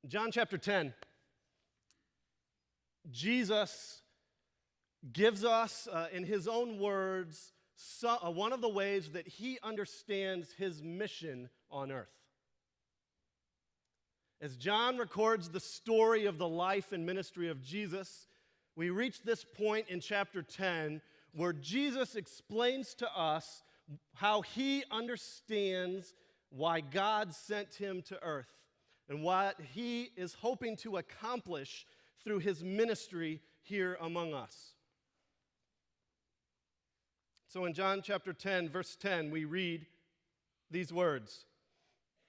John chapter 10, Jesus gives us, in his own words, one of the ways that he understands his mission on earth. As John records the story of the life and ministry of Jesus, we reach this point in chapter 10 where Jesus explains to us how he understands why God sent him to earth and what he is hoping to accomplish through his ministry here among us. So in John chapter 10, verse 10, we read these words.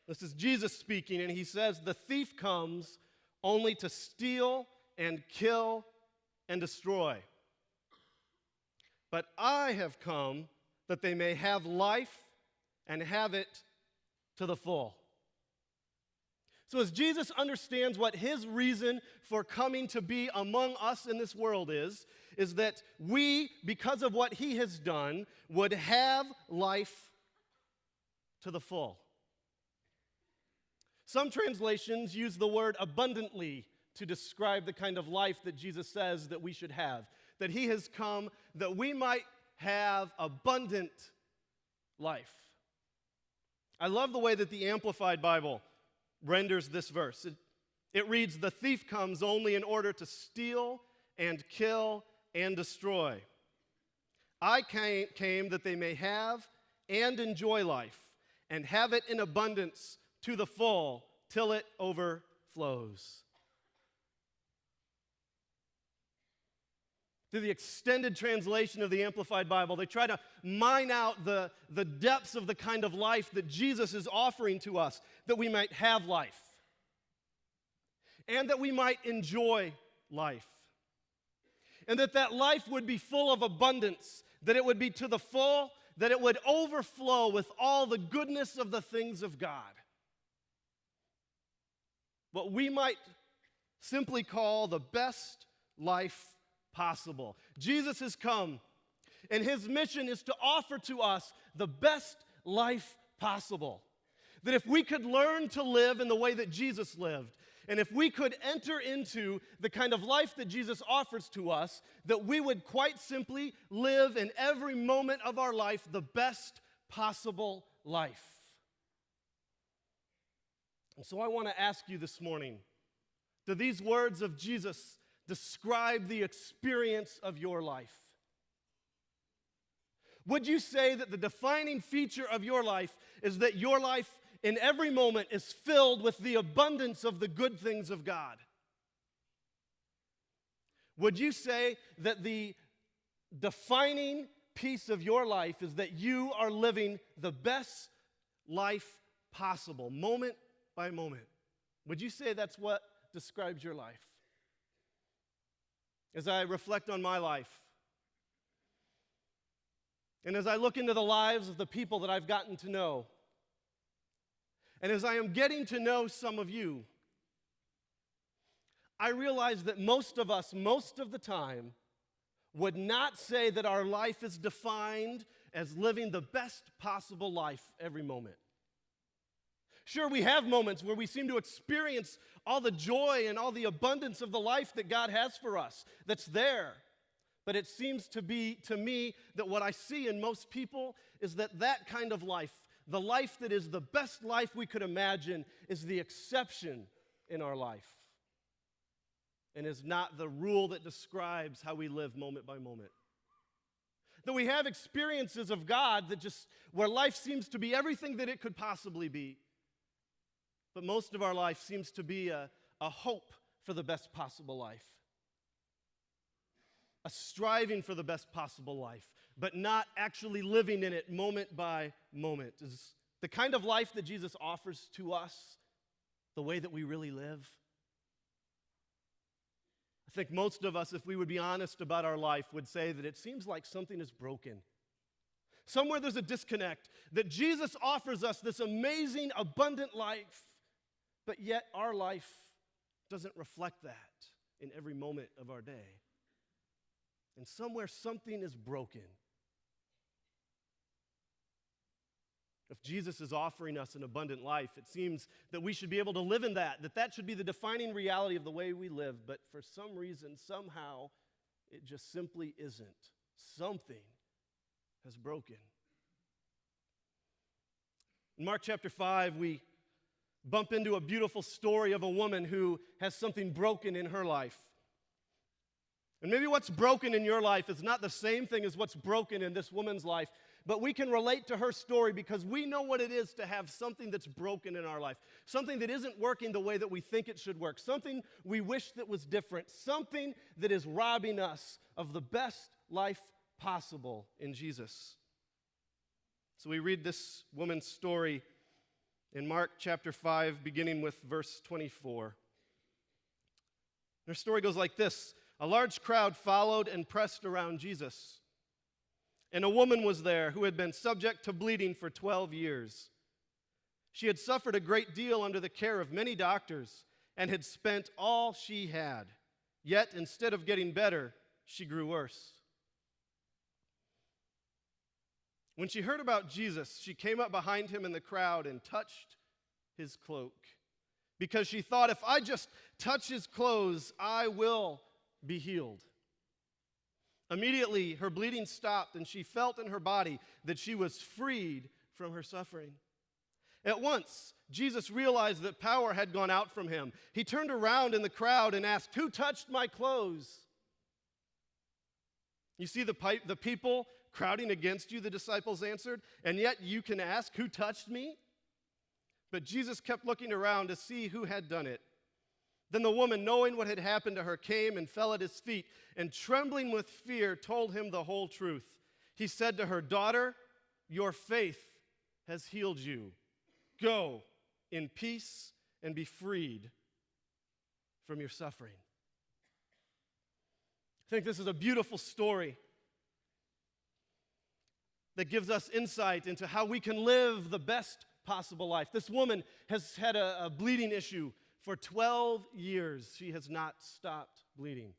This is Jesus speaking, and he says, "The thief comes only to steal and kill and destroy. But I have come that they may have life and have it to the full." So as Jesus understands what his reason for coming to be among us in this world is that we, because of what he has done, would have life to the full. Some translations use the word abundantly to describe the kind of life that Jesus says that we should have, that he has come that we might have abundant life. I love the way that the Amplified Bible renders this verse. It reads, "The thief comes only in order to steal and kill and destroy. I came that they may have and enjoy life and have it in abundance to the full till it overflows." To the extended translation of the Amplified Bible, they try to mine out the depths of the kind of life that Jesus is offering to us, that we might have life and that we might enjoy life, and that life would be full of abundance, that it would be to the full, that it would overflow with all the goodness of the things of God. What we might simply call the best life possible. Jesus has come, and his mission is to offer to us the best life possible. That if we could learn to live in the way that Jesus lived, and if we could enter into the kind of life that Jesus offers to us, that we would quite simply live in every moment of our life the best possible life. And so I want to ask you this morning, do these words of Jesus describe the experience of your life? Would you say that the defining feature of your life is that your life in every moment is filled with the abundance of the good things of God? Would you say that the defining piece of your life is that you are living the best life possible, moment by moment? Would you say that's what describes your life? As I reflect on my life, and as I look into the lives of the people that I've gotten to know, and as I am getting to know some of you, I realize that most of us, most of the time, would not say that our life is defined as living the best possible life every moment. Sure, we have moments where we seem to experience all the joy and all the abundance of the life that God has for us that's there. But it seems to be, to me, that what I see in most people is that kind of life, the life that is the best life we could imagine, is the exception in our life and is not the rule that describes how we live moment by moment. That we have experiences of God that just, where life seems to be everything that it could possibly be. But most of our life seems to be a hope for the best possible life. A striving for the best possible life, but not actually living in it moment by moment. Is the kind of life that Jesus offers to us the way that we really live? I think most of us, if we would be honest about our life, would say that it seems like something is broken. Somewhere there's a disconnect, that Jesus offers us this amazing, abundant life, but yet our life doesn't reflect that in every moment of our day. And somewhere something is broken. If Jesus is offering us an abundant life, it seems that we should be able to live in that should be the defining reality of the way we live. But for some reason, somehow, it just simply isn't. Something has broken. In Mark chapter 5, we bump into a beautiful story of a woman who has something broken in her life. And maybe what's broken in your life is not the same thing as what's broken in this woman's life, but we can relate to her story because we know what it is to have something that's broken in our life, something that isn't working the way that we think it should work, something we wish that was different, something that is robbing us of the best life possible in Jesus. So we read this woman's story in Mark chapter 5, beginning with verse 24. Her story goes like this. A large crowd followed and pressed around Jesus. And a woman was there who had been subject to bleeding for 12 years. She had suffered a great deal under the care of many doctors and had spent all she had. Yet, instead of getting better, she grew worse. When she heard about Jesus, she came up behind him in the crowd and touched his cloak, because she thought, if I just touch his clothes, I will be healed. Immediately, her bleeding stopped, and she felt in her body that she was freed from her suffering. At once, Jesus realized that power had gone out from him. He turned around in the crowd and asked, "Who touched my clothes?" You see the people crowding against you, the disciples answered, and yet you can ask, "Who touched me?" But Jesus kept looking around to see who had done it. Then the woman, knowing what had happened to her, came and fell at his feet, and trembling with fear, told him the whole truth. He said to her, "Daughter, your faith has healed you. Go in peace and be freed from your suffering." I think this is a beautiful story that gives us insight into how we can live the best possible life. This woman has had a bleeding issue for 12 years. She has not stopped bleeding.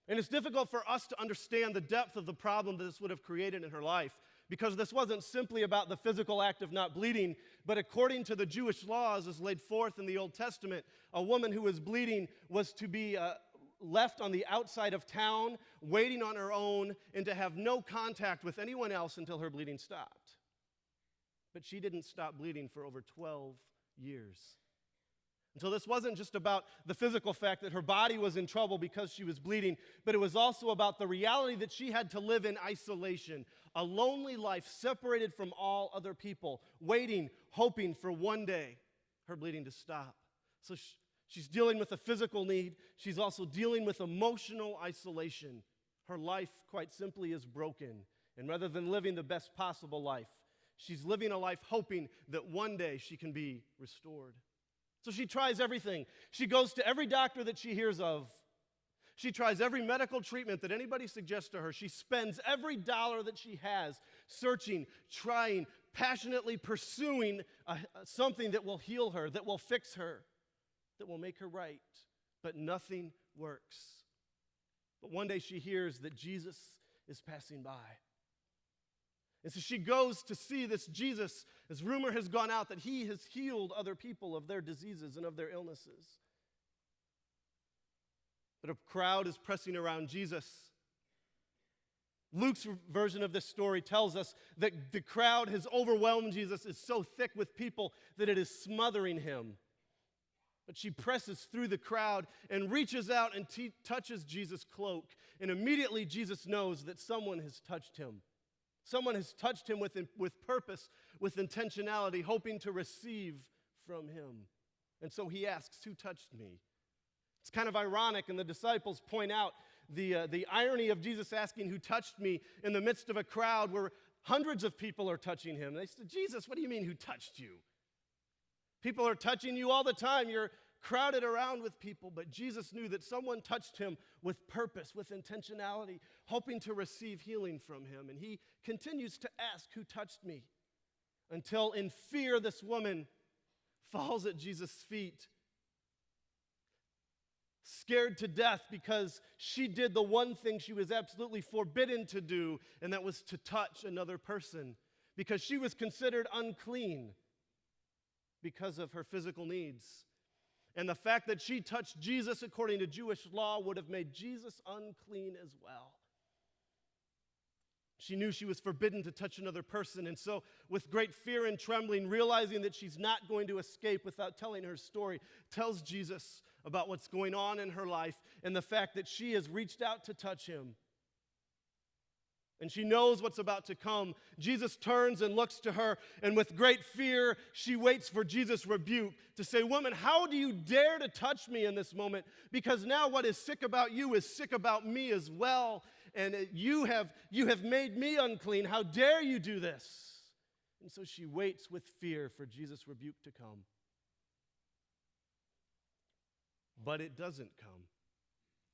And it's difficult for us to understand the depth of the problem that this would have created in her life, because this wasn't simply about the physical act of not bleeding, but according to the Jewish laws as laid forth in the Old Testament, a woman who was bleeding was to be left on the outside of town, waiting on her own, and to have no contact with anyone else until her bleeding stopped. But she didn't stop bleeding for over 12 years. And so this wasn't just about the physical fact that her body was in trouble because she was bleeding, but it was also about the reality that she had to live in isolation, a lonely life separated from all other people, waiting, hoping for one day her bleeding to stop. So she's dealing with a physical need. She's also dealing with emotional isolation. Her life, quite simply, is broken. And rather than living the best possible life, she's living a life hoping that one day she can be restored. So she tries everything. She goes to every doctor that she hears of. She tries every medical treatment that anybody suggests to her. She spends every dollar that she has searching, trying, passionately pursuing something that will heal her, that will fix her, that will make her right. But nothing works. But one day she hears that Jesus is passing by. And so she goes to see this Jesus, as rumor has gone out that he has healed other people of their diseases and of their illnesses. But a crowd is pressing around Jesus. Luke's version of this story tells us that the crowd has overwhelmed Jesus. It's so thick with people that it is smothering him. But she presses through the crowd and reaches out and touches Jesus' cloak. And immediately Jesus knows that someone has touched him. Someone has touched him with purpose, with intentionality, hoping to receive from him. And so he asks, "Who touched me?" It's kind of ironic, and the disciples point out the irony of Jesus asking, "Who touched me?" in the midst of a crowd where hundreds of people are touching him. They said, "Jesus, what do you mean, who touched you? People are touching you all the time. You're crowded around with people, but Jesus knew that someone touched him with purpose, with intentionality, hoping to receive healing from him. And he continues to ask, "Who touched me?" Until in fear, this woman falls at Jesus' feet, scared to death because she did the one thing she was absolutely forbidden to do, and that was to touch another person, because she was considered unclean because of her physical needs. And the fact that she touched Jesus according to Jewish law would have made Jesus unclean as well. She knew she was forbidden to touch another person, and so with great fear and trembling, realizing that she's not going to escape without telling her story, tells Jesus about what's going on in her life and the fact that she has reached out to touch him. And she knows what's about to come. Jesus turns and looks to her, and with great fear, she waits for Jesus' rebuke to say, "Woman, how do you dare to touch me in this moment? Because now what is sick about you is sick about me as well, and you have made me unclean. How dare you do this?" And so she waits with fear for Jesus' rebuke to come. But it doesn't come.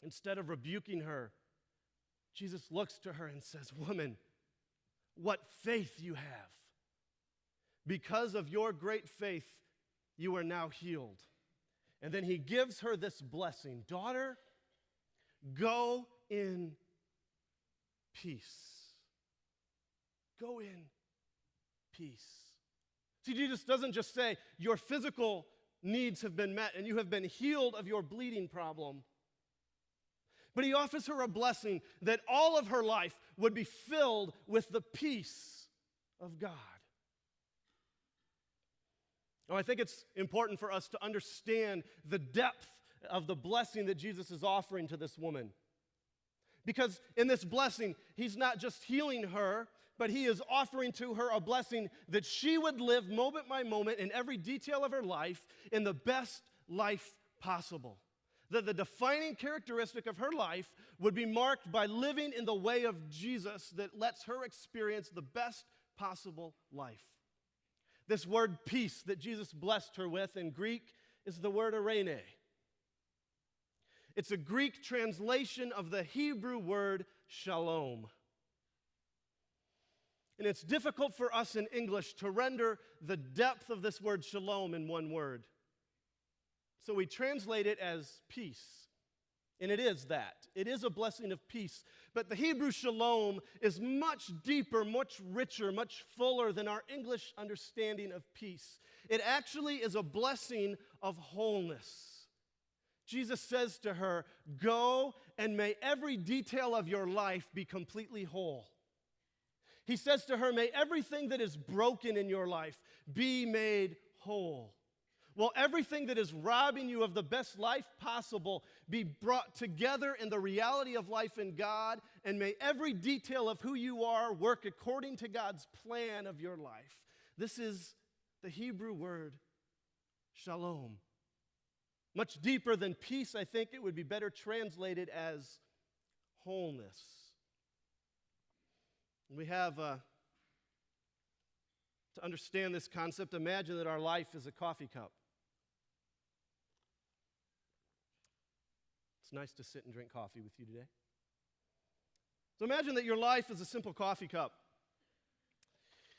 Instead of rebuking her, Jesus looks to her and says, "Woman, what faith you have. Because of your great faith, you are now healed." And then he gives her this blessing. "Daughter, go in peace." Go in peace. See, Jesus doesn't just say, "Your physical needs have been met and you have been healed of your bleeding problem." But he offers her a blessing that all of her life would be filled with the peace of God. Now, I think it's important for us to understand the depth of the blessing that Jesus is offering to this woman. Because in this blessing, he's not just healing her, but he is offering to her a blessing that she would live moment by moment in every detail of her life in the best life possible. That the defining characteristic of her life would be marked by living in the way of Jesus that lets her experience the best possible life. This word peace that Jesus blessed her with in Greek is the word eirene. It's a Greek translation of the Hebrew word shalom. And it's difficult for us in English to render the depth of this word shalom in one word. So we translate it as peace. And it is that. It is a blessing of peace. But the Hebrew shalom is much deeper, much richer, much fuller than our English understanding of peace. It actually is a blessing of wholeness. Jesus says to her, "Go and may every detail of your life be completely whole." He says to her, "May everything that is broken in your life be made whole. Will everything that is robbing you of the best life possible be brought together in the reality of life in God, and may every detail of who you are work according to God's plan of your life." This is the Hebrew word shalom. Much deeper than peace, I think it would be better translated as wholeness. We have, to understand this concept, imagine that our life is a coffee cup. It's nice to sit and drink coffee with you today. So imagine that your life is a simple coffee cup.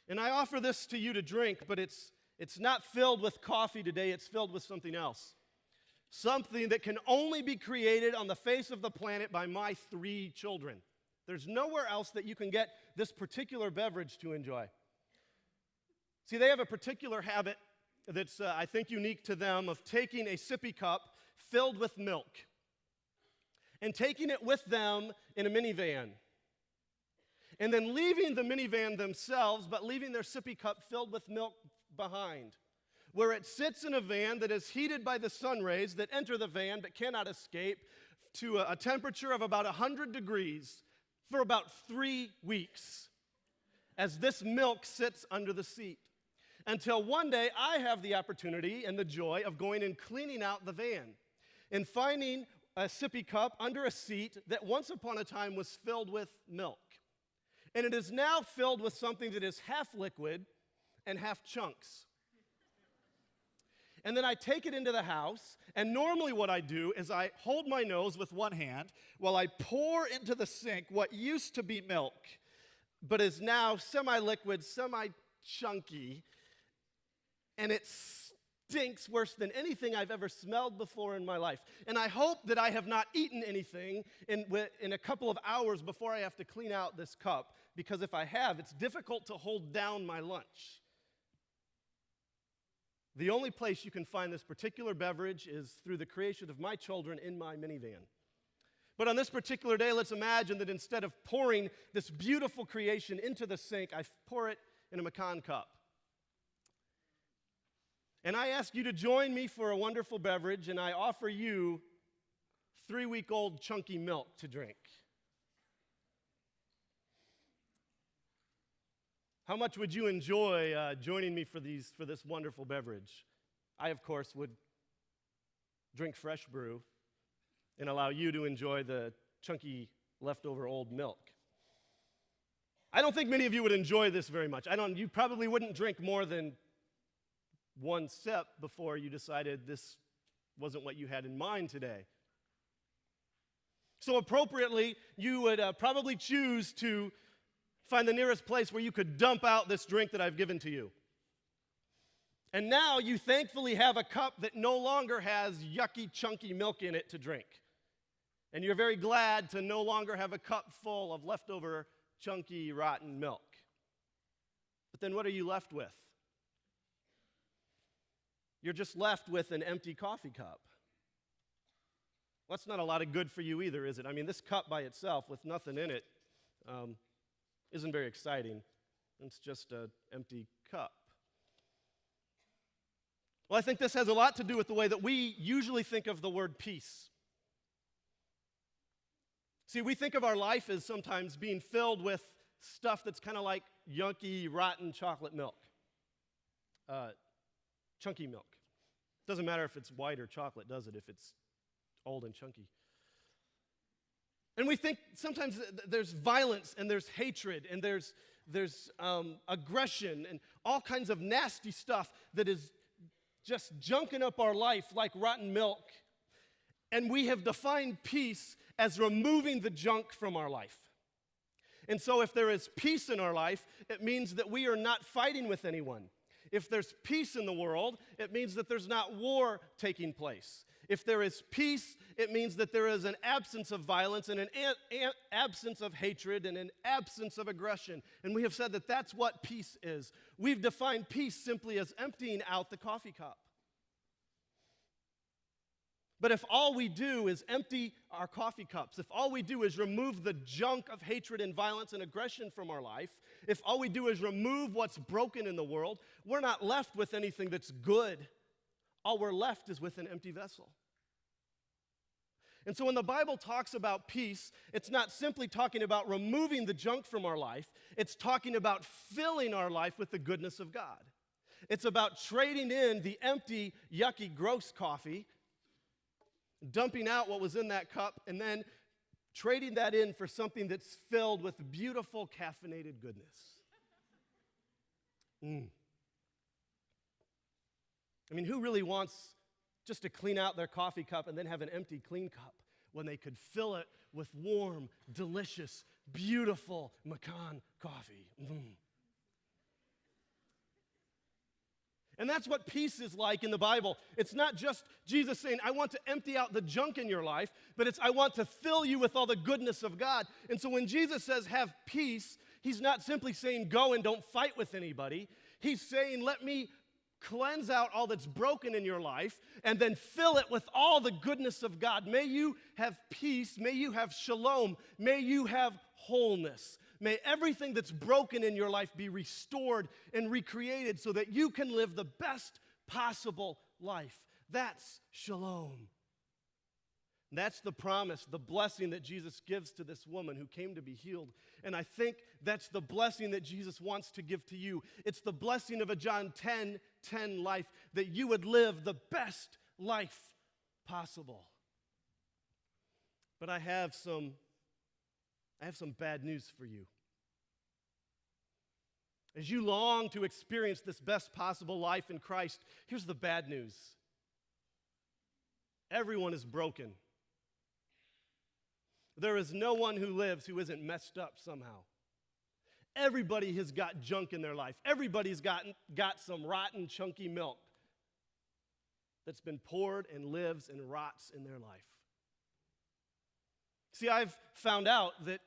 And I offer this to you to drink, but it's not filled with coffee today, it's filled with something else. Something that can only be created on the face of the planet by my 3 children. There's nowhere else that you can get this particular beverage to enjoy. See, they have a particular habit that's, I think, unique to them of taking a sippy cup filled with milk and taking it with them in a minivan, and then leaving the minivan themselves, but leaving their sippy cup filled with milk behind, where it sits in a van that is heated by the sun rays that enter the van but cannot escape to a temperature of about 100 degrees for about 3 weeks as this milk sits under the seat. Until one day I have the opportunity and the joy of going and cleaning out the van and finding a sippy cup under a seat that once upon a time was filled with milk. And it is now filled with something that is half liquid and half chunks. And then I take it into the house, and normally what I do is I hold my nose with one hand while I pour into the sink what used to be milk, but is now semi-liquid, semi-chunky, and it stinks worse than anything I've ever smelled before in my life. And I hope that I have not eaten anything in a couple of hours before I have to clean out this cup, because if I have, it's difficult to hold down my lunch. The only place you can find this particular beverage is through the creation of my children in my minivan. But on this particular day, let's imagine that instead of pouring this beautiful creation into the sink, I pour it in a Macon cup. And I ask you to join me for a wonderful beverage, and I offer you 3-week-old chunky milk to drink. How much would you enjoy joining me for this wonderful beverage? I, of course, would drink fresh brew and allow you to enjoy the chunky leftover old milk. I don't think many of you would enjoy this very much. You probably wouldn't drink more than one sip before you decided this wasn't what you had in mind today. So appropriately, you would probably choose to find the nearest place where you could dump out this drink that I've given to you. And now you thankfully have a cup that no longer has yucky, chunky milk in it to drink. And you're very glad to no longer have a cup full of leftover, chunky, rotten milk. But then what are you left with? You're just left with an empty coffee cup. Well, that's not a lot of good for you either, is it? I mean, this cup by itself with nothing in it isn't very exciting. It's just an empty cup. Well, I think this has a lot to do with the way that we usually think of the word peace. See, we think of our life as sometimes being filled with stuff that's kind of like yunky, rotten chocolate milk. Chunky milk. Doesn't matter if it's white or chocolate, does it, if it's old and chunky. And we think sometimes there's violence and there's hatred and there's aggression and all kinds of nasty stuff that is just junking up our life like rotten milk. And we have defined peace as removing the junk from our life. And so if there is peace in our life, it means that we are not fighting with anyone. If there's peace in the world, it means that there's not war taking place. If there is peace, it means that there is an absence of violence and an absence of hatred and an absence of aggression. And we have said that that's what peace is. We've defined peace simply as emptying out the coffee cup. But if all we do is empty our coffee cups, if all we do is remove the junk of hatred and violence and aggression from our life, if all we do is remove what's broken in the world, we're not left with anything that's good. All we're left is with an empty vessel. And so when the Bible talks about peace, it's not simply talking about removing the junk from our life. It's talking about filling our life with the goodness of God. It's about trading in the empty, yucky, gross coffee, dumping out what was in that cup, and then trading that in for something that's filled with beautiful caffeinated goodness. I mean, who really wants just to clean out their coffee cup and then have an empty, clean cup when they could fill it with warm, delicious, beautiful Macon coffee? And that's what peace is like in the Bible. It's not just Jesus saying, I want to empty out the junk in your life, but it's I want to fill you with all the goodness of God. And so when Jesus says have peace, he's not simply saying go and don't fight with anybody. He's saying let me cleanse out all that's broken in your life and then fill it with all the goodness of God. May you have peace. May you have shalom. May you have wholeness. May everything that's broken in your life be restored and recreated so that you can live the best possible life. That's shalom. That's the promise, the blessing that Jesus gives to this woman who came to be healed. And I think that's the blessing that Jesus wants to give to you. It's the blessing of a John 10:10 life, that you would live the best life possible. But I have some bad news for you. As you long to experience this best possible life in Christ, here's the bad news. Everyone is broken. There is no one who lives who isn't messed up somehow. Everybody has got junk in their life. Everybody's got some rotten, chunky milk that's been poured and lives and rots in their life. See, I've found out that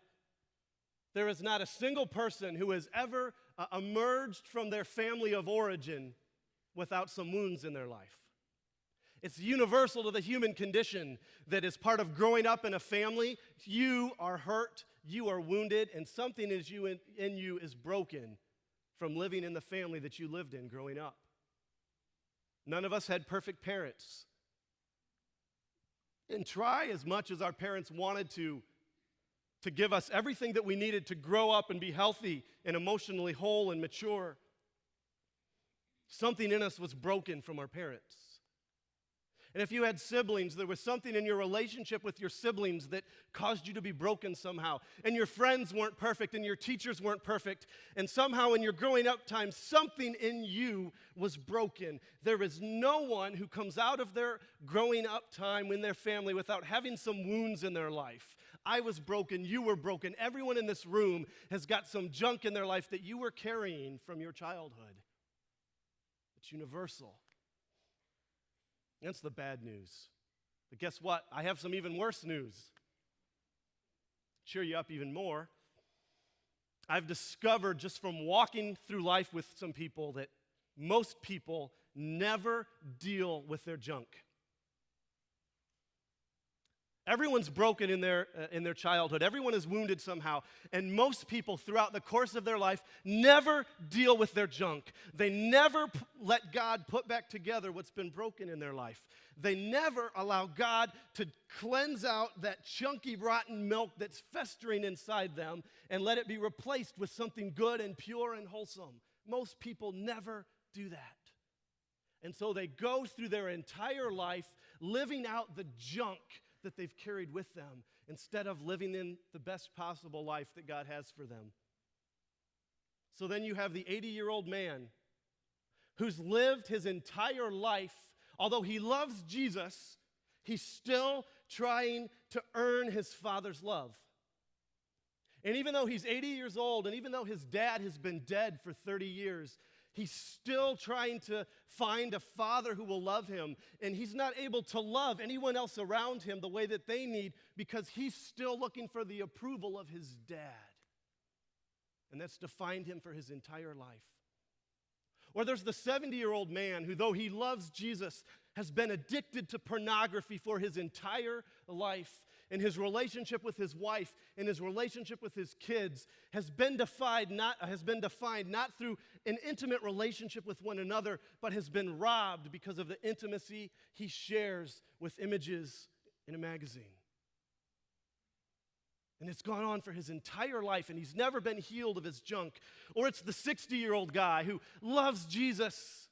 there is not a single person who has ever emerged from their family of origin without some wounds in their life. It's universal to the human condition that as part of growing up in a family, you are hurt, you are wounded, and something in you is broken from living in the family that you lived in growing up. None of us had perfect parents. And try as much as our parents wanted to give us everything that we needed to grow up and be healthy and emotionally whole and mature, something in us was broken from our parents. And if you had siblings, there was something in your relationship with your siblings that caused you to be broken somehow. And your friends weren't perfect, and your teachers weren't perfect. And somehow in your growing up time, something in you was broken. There is no one who comes out of their growing up time in their family without having some wounds in their life. I was broken, you were broken. Everyone in this room has got some junk in their life that you were carrying from your childhood. It's universal. That's the bad news. But guess what? I have some even worse news. Cheer you up even more. I've discovered just from walking through life with some people that most people never deal with their junk. Everyone's broken in their childhood. Everyone is wounded somehow. And most people throughout the course of their life never deal with their junk. They never let God put back together what's been broken in their life. They never allow God to cleanse out that chunky, rotten milk that's festering inside them and let it be replaced with something good and pure and wholesome. Most people never do that. And so they go through their entire life living out the junk that they've carried with them instead of living in the best possible life that God has for them. So then you have the 80-year-old man who's lived his entire life, although he loves Jesus, he's still trying to earn his Father's love. And even though he's 80 years old, and even though his dad has been dead for 30 years, he's still trying to find a father who will love him, and he's not able to love anyone else around him the way that they need because he's still looking for the approval of his dad. And that's defined him for his entire life. Or there's the 70-year-old man who, though he loves Jesus, has been addicted to pornography for his entire life. And his relationship with his wife and his relationship with his kids has been defined not through an intimate relationship with one another, but has been robbed because of the intimacy he shares with images in a magazine. And it's gone on for his entire life, and he's never been healed of his junk. Or it's the 60-year-old guy who loves Jesus,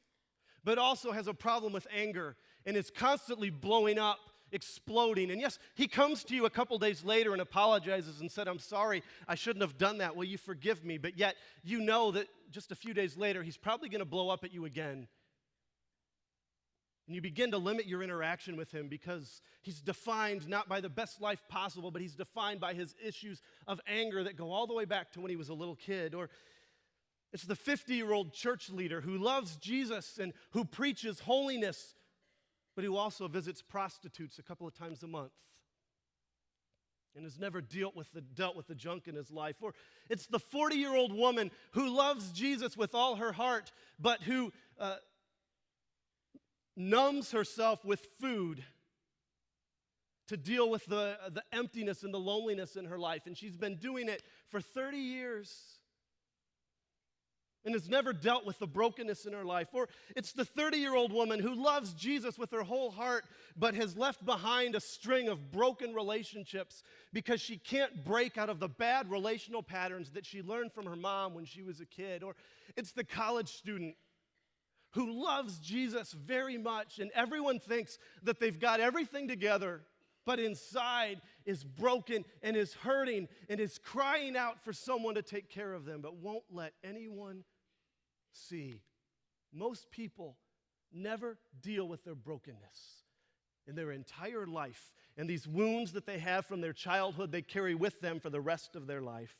but also has a problem with anger and is constantly blowing up, exploding. And yes, he comes to you a couple days later and apologizes and said, "I'm sorry, I shouldn't have done that. Will you forgive me?" But yet, you know that just a few days later, he's probably going to blow up at you again. And you begin to limit your interaction with him because he's defined not by the best life possible, but he's defined by his issues of anger that go all the way back to when he was a little kid. Or it's the 50-year-old church leader who loves Jesus and who preaches holiness, but who also visits prostitutes a couple of times a month and has never dealt with the junk in his life. Or it's the 40-year-old woman who loves Jesus with all her heart, but who numbs herself with food to deal with the emptiness and the loneliness in her life. And she's been doing it for 30 years. And has never dealt with the brokenness in her life. Or it's the 30-year-old woman who loves Jesus with her whole heart, but has left behind a string of broken relationships because she can't break out of the bad relational patterns that she learned from her mom when she was a kid. Or it's the college student who loves Jesus very much, and everyone thinks that they've got everything together, but inside is broken and is hurting and is crying out for someone to take care of them, but won't let anyone see. Most people never deal with their brokenness in their entire life. And these wounds that they have from their childhood, they carry with them for the rest of their life.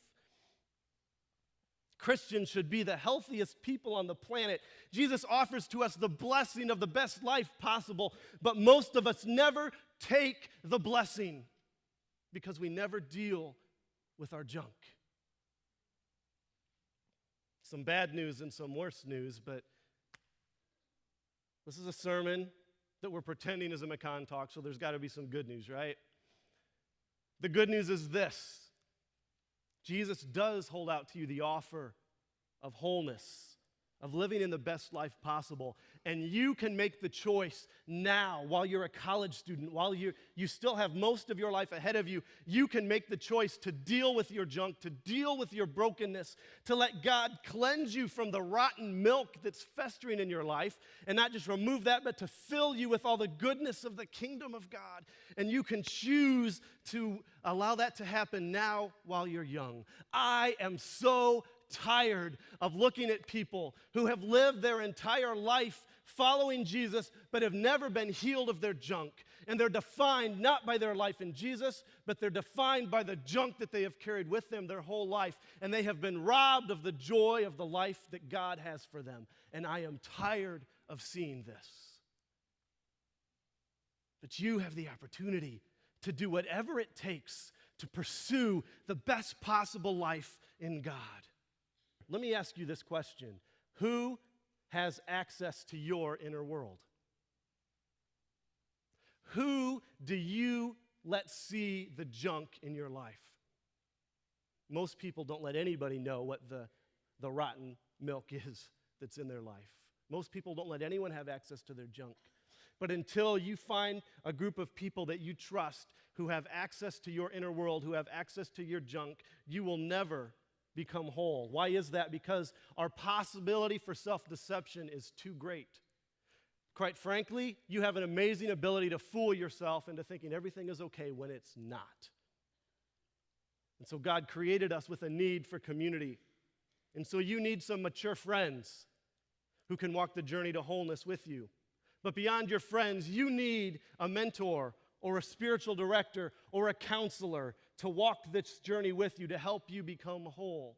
Christians should be the healthiest people on the planet. Jesus offers to us the blessing of the best life possible, but most of us never take the blessing because we never deal with our junk. Some bad news and some worse news, but this is a sermon that we're pretending is a Macan talk, so there's got to be some good news, right? The good news is this. Jesus does hold out to you the offer of wholeness, of living in the best life possible. And you can make the choice now, while you're a college student, while you still have most of your life ahead of you, you can make the choice to deal with your junk, to deal with your brokenness, to let God cleanse you from the rotten milk that's festering in your life, and not just remove that, but to fill you with all the goodness of the kingdom of God. And you can choose to allow that to happen now while you're young. I am so tired of looking at people who have lived their entire life following Jesus but have never been healed of their junk. And they're defined not by their life in Jesus, but they're defined by the junk that they have carried with them their whole life. And they have been robbed of the joy of the life that God has for them. And I am tired of seeing this. But you have the opportunity to do whatever it takes to pursue the best possible life in God. Let me ask you this question. Who has access to your inner world? Who do you let see the junk in your life? Most people don't let anybody know what the rotten milk is that's in their life. Most people don't let anyone have access to their junk. But until you find a group of people that you trust who have access to your inner world, who have access to your junk, you will never become whole. Why is that? Because our possibility for self-deception is too great. Quite frankly, you have an amazing ability to fool yourself into thinking everything is okay when it's not. And so God created us with a need for community. And so you need some mature friends who can walk the journey to wholeness with you. But beyond your friends, you need a mentor or a spiritual director or a counselor to walk this journey with you to help you become whole.